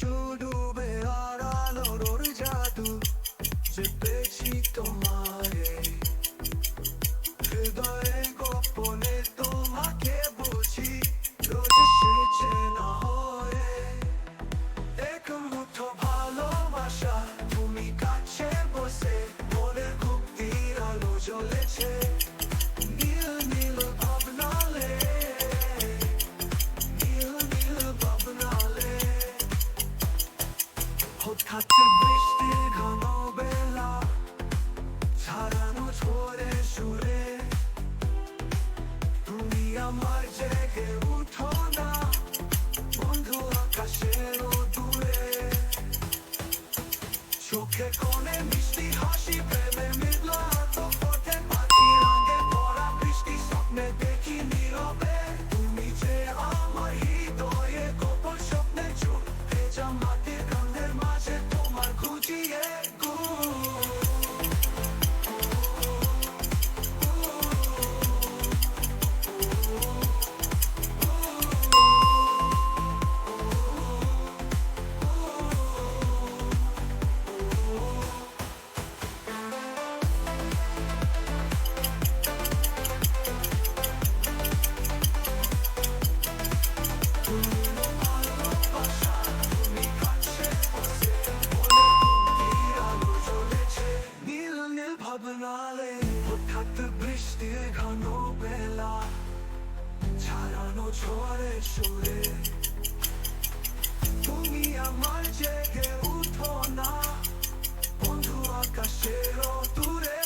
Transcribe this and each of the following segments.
ডুবে আর আলোর জাদু চেপেছি তোমারে হৃদয়ে গোপনে তোমাকে বুঝি রোজ সেচে না হয়ে এক মুঠো ভালোবাসা তুমি কাছে বসে মনের গুপ্তির আলো জ্বলেছে নীল নীল ভাবনালে নীল নীল ভাবনালে হঠাৎ বৃষ্টির ঘন বেলা ছাড়ানো ঝরে সুরে তুমি আমার জেগে উঠো না বন্ধু আকাশেরও দূরে চোখে কোণে মিষ্টি হাসি প্রেমে মিলল তো ফোটে পাখি রঙে ভরা বৃষ্টি স্বপ্নে দেখি নীরবে তুমি যে আমার হৃদয়ে গোপন স্বপ্নে চোখ ভেজা মাটির গন্ধের মাঝে তোমার খুঁজিয়ে ভাবনালে হঠাৎ বৃষ্টির ঘন বেলা ছাড়ানো ঝড়ে সুরে তুমি আমার জেগে উঠো না বন্ধু আকাশেরও দূরে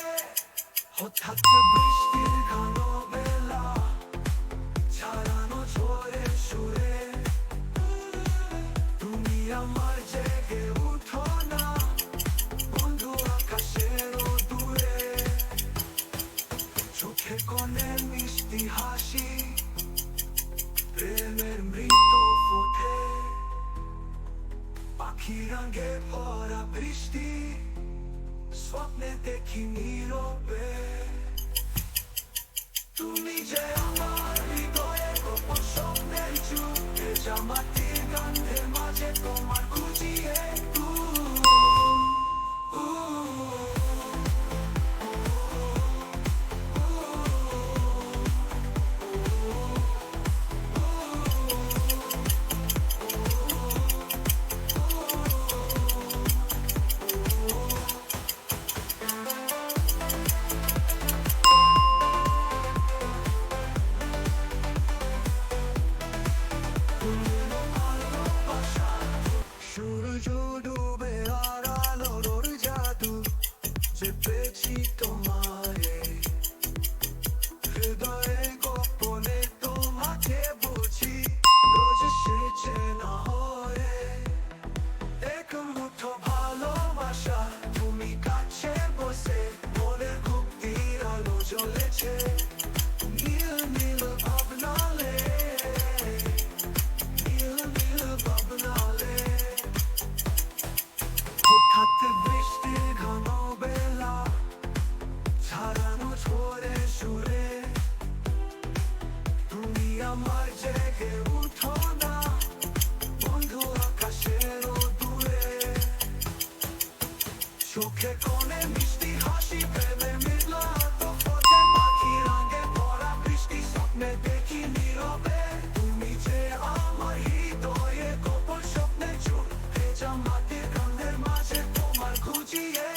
হঠাৎ বৃষ্টির ঘন বেলা ছাড়ানো ঝড়ে সুরে তুমি আমার জেগে উঠো না বন্ধু আকাশেরও দূরে চোখে কোণে মিষ্টি হাসি প্রেমের মৃত ফোটে পাখি রঙে ভরা বৃষ্টি স্বপ্নে দেখি নীরবে তুমি যে আমার হৃদয়ে গোপন স্বপ্নের চুপ ভেজা মাটির গন্ধের মাঝে তোমার খুঁজিয়ে সূর্য ডুবে আর আলোর জাদু চেপেছি তোমারে হৃদয়ে গোপনে তোমাকে বুঝি রোজ সেচে না হয়ে এক মুঠো ভালোবাসা তুমি কাছে বসে মনের গুপ্তির আলো জ্বলেছে নীল নীল ভাবনালে নীল নীল ভাবনালে হঠাৎ বৃষ্টির ঘন বেলা ছাড়ানো ঝরে সুরে তুমি আমার জেগে উঠো না বন্ধু আকাশেরও দূরে চোখে কোণে মিষ্টি হাসি প্রেমে মিলল তো ফোটে পাখি রঙে ভরা বৃষ্টি স্বপ্নে দেখি নীরবে তুমি যে আমার হৃদয়ে গোপন স্বপ্নে চোখ ভেজা মাটির গন্ধের মাঝে তোমার খুঁজিয়ে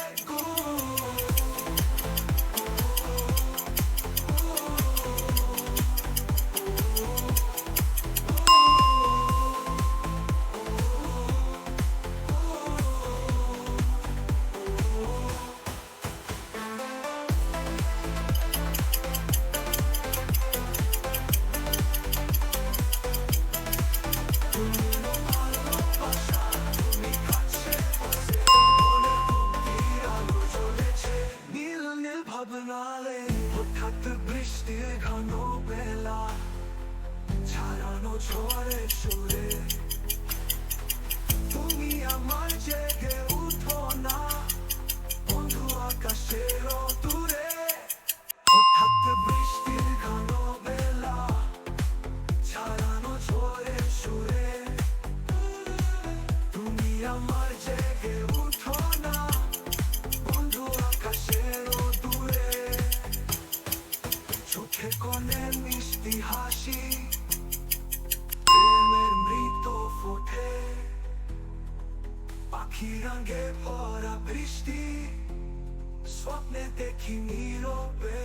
পাখি রঙে ভরা বৃষ্টি স্বপ্নে দেখি নীরবে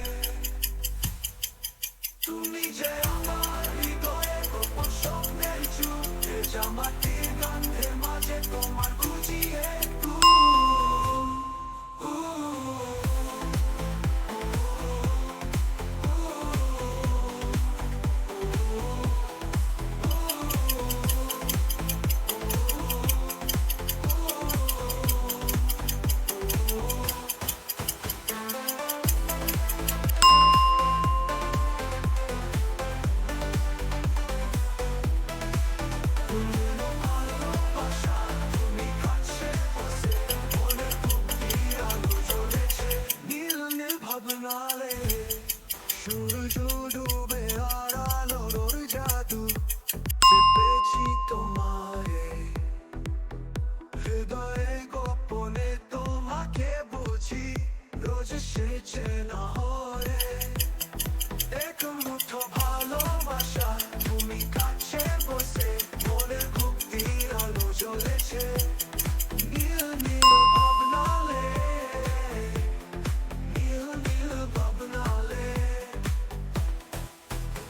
তুমি যে আমার হৃদয়ে গোপন স্বপ্নের চুপে জামাটির গন্ধে মাঝে তোমার খুঁজিয়ে ভাবনালে সূর্য ডুবে আর আলোর জাদু চেপেছি তোমারে হৃদয়ে গোপনে তোমাকে বুঝি রোজ সেচে না হয়ে এক মুঠো ভালোবাসা তুমি কাছে বসে মনের মুক্তির আলো জ্বলেছে নীল নীল ভাবনালে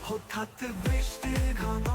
হঠাৎ বৃষ্টির ঘন